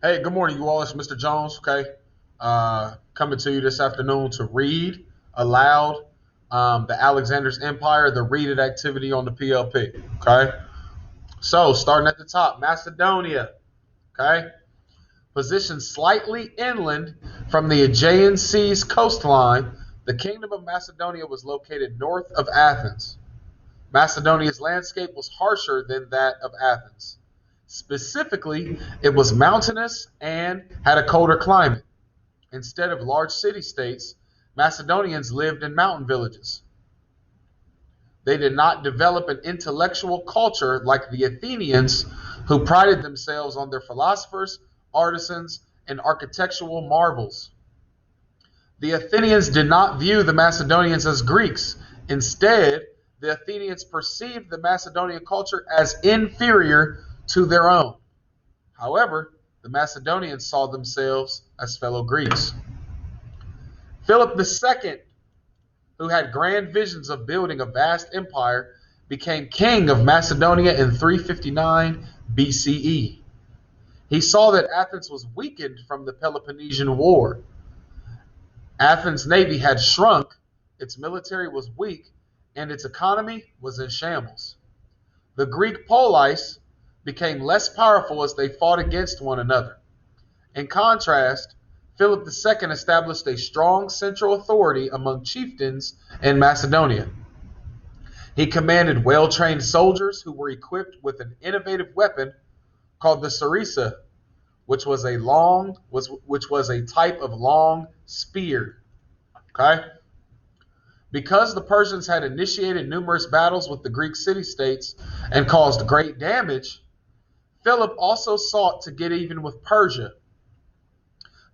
Hey, good morning, you all. It's Mr. Jones. Okay, coming to you this afternoon to read aloud the Alexander's Empire, the read it activity on the PLP. Okay, so starting at the top, Macedonia. Okay, positioned slightly inland from the Aegean Sea's coastline, the Kingdom of Macedonia was located north of Athens. Macedonia's landscape was harsher than that of Athens. Specifically, it was mountainous and had a colder climate. Instead of large city states, Macedonians lived in mountain villages. They did not develop an intellectual culture like the Athenians, who prided themselves on their philosophers, artisans, and architectural marvels. The Athenians did not view the Macedonians as Greeks. Instead, the Athenians perceived the Macedonian culture as inferior to their own. However, the Macedonians saw themselves as fellow Greeks. Philip II, who had grand visions of building a vast empire, became king of Macedonia in 359 BCE. He saw that Athens was weakened from the Peloponnesian War. Athens' navy had shrunk, its military was weak, and its economy was in shambles. The Greek police became less powerful as they fought against one another. In contrast, Philip II established a strong central authority among chieftains in Macedonia. He commanded well-trained soldiers who were equipped with an innovative weapon called the sarissa, which was a type of long spear. Okay? Because the Persians had initiated numerous battles with the Greek city-states and caused great damage, Philip also sought to get even with Persia.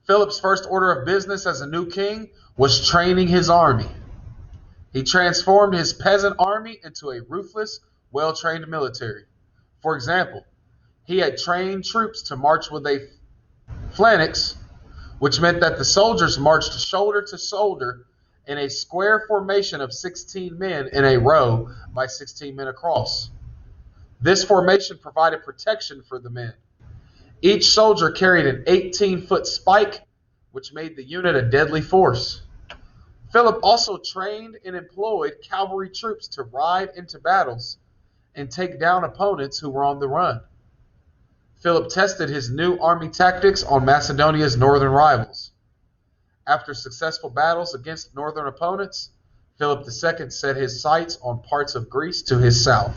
Philip's first order of business as a new king was training his army. He transformed his peasant army into a ruthless, well-trained military. For example, he had trained troops to march with a phalanx, which meant that the soldiers marched shoulder to shoulder in a square formation of 16 men in a row by 16 men across. This formation provided protection for the men. Each soldier carried an 18-foot spike, which made the unit a deadly force. Philip also trained and employed cavalry troops to ride into battles and take down opponents who were on the run. Philip tested his new army tactics on Macedonia's northern rivals. After successful battles against northern opponents, Philip II set his sights on parts of Greece to his south.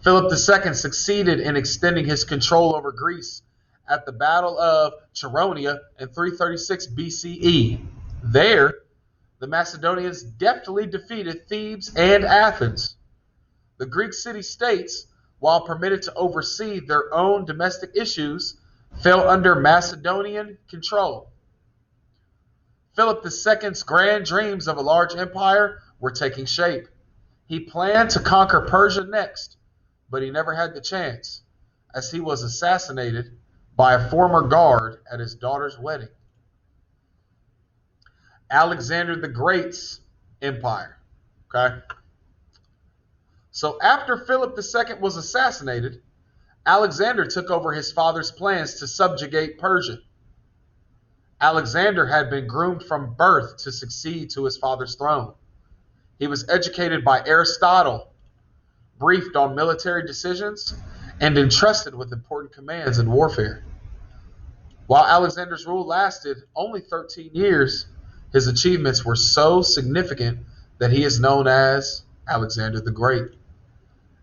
Philip II succeeded in extending his control over Greece at the Battle of Chaeronea in 336 BCE. There, the Macedonians deftly defeated Thebes and Athens. The Greek city-states, while permitted to oversee their own domestic issues, fell under Macedonian control. Philip II's grand dreams of a large empire were taking shape. He planned to conquer Persia next, but he never had the chance, as he was assassinated by a former guard at his daughter's wedding. Alexander the Great's empire. Okay? So after Philip II was assassinated, Alexander took over his father's plans to subjugate Persia. Alexander had been groomed from birth to succeed to his father's throne. He was educated by Aristotle, briefed on military decisions, and entrusted with important commands in warfare. While Alexander's rule lasted only 13 years, his achievements were so significant that he is known as Alexander the Great.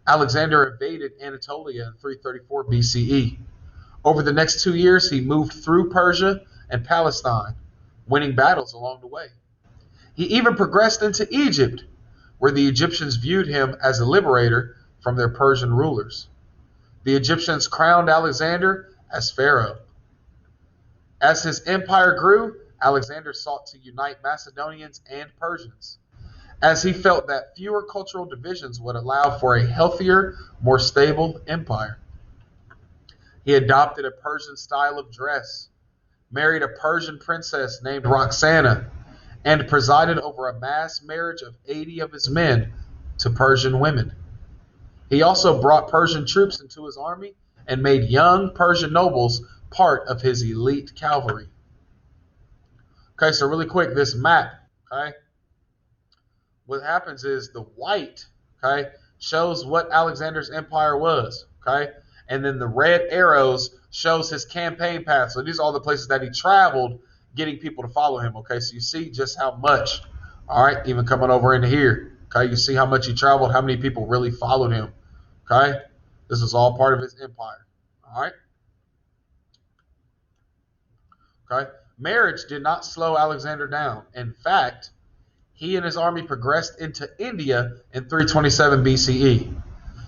Alexander invaded Anatolia in 334 BCE. Over the next 2 years, he moved through Persia and Palestine, winning battles along the way. He even progressed into Egypt, where the Egyptians viewed him as a liberator from their Persian rulers. The Egyptians crowned Alexander as pharaoh. As his empire grew, Alexander sought to unite Macedonians and Persians, as he felt that fewer cultural divisions would allow for a healthier, more stable empire. He adopted a Persian style of dress, married a Persian princess named Roxana, and presided over a mass marriage of 80 of his men to Persian women. He also brought Persian troops into his army and made young Persian nobles part of his elite cavalry. Okay, so really quick, this map, okay, what happens is the white, okay, shows what Alexander's empire was, okay, and then the red arrows shows his campaign path. So these are all the places that he traveled, getting people to follow him. Okay, so you see just how much. All right, even coming over into here. Okay, you see how much he traveled, how many people really followed him. Okay, this is all part of his empire. All right. Okay, marriage did not slow Alexander down. In fact, he and his army progressed into India in 327 BCE.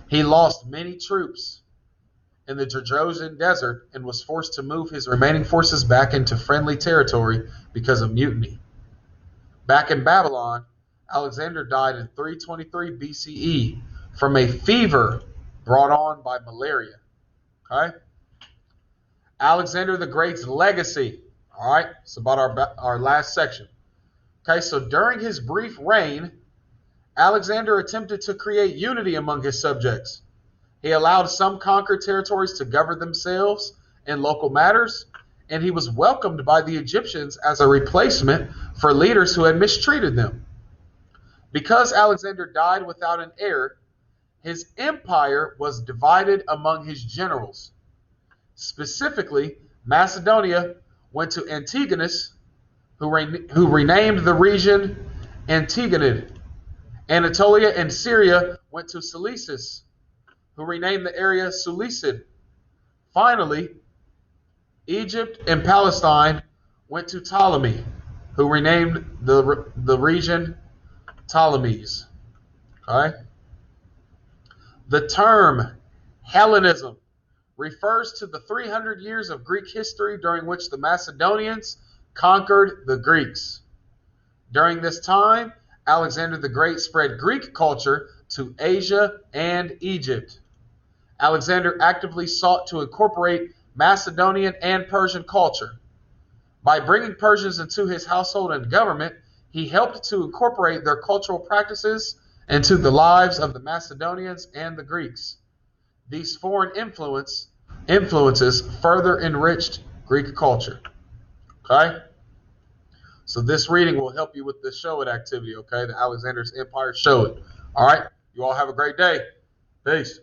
He lost many troops in the Georgian desert and was forced to move his remaining forces back into friendly territory because of mutiny. Back in Babylon, Alexander died in 323 BCE from a fever brought on by malaria. Okay? Alexander the Great's legacy. All right, it's about our last section. Okay, so during his brief reign, Alexander attempted to create unity among his subjects. He allowed some conquered territories to govern themselves in local matters, and he was welcomed by the Egyptians as a replacement for leaders who had mistreated them. Because Alexander died without an heir, his empire was divided among his generals. Specifically, Macedonia went to Antigonus, who renamed the region Antigonid. Anatolia and Syria went to Seleucus, who renamed the area Seleucid. Finally, Egypt and Palestine went to Ptolemy, who renamed the region Ptolemies. Okay? The term Hellenism refers to the 300 years of Greek history during which the Macedonians conquered the Greeks. During this time, Alexander the Great spread Greek culture to Asia and Egypt. Alexander actively sought to incorporate Macedonian and Persian culture. By bringing Persians into his household and government, he helped to incorporate their cultural practices into the lives of the Macedonians and the Greeks. These foreign influences further enriched Greek culture. Okay? So this reading will help you with the show it activity, okay? The Alexander's Empire show it. All right? You all have a great day. Peace.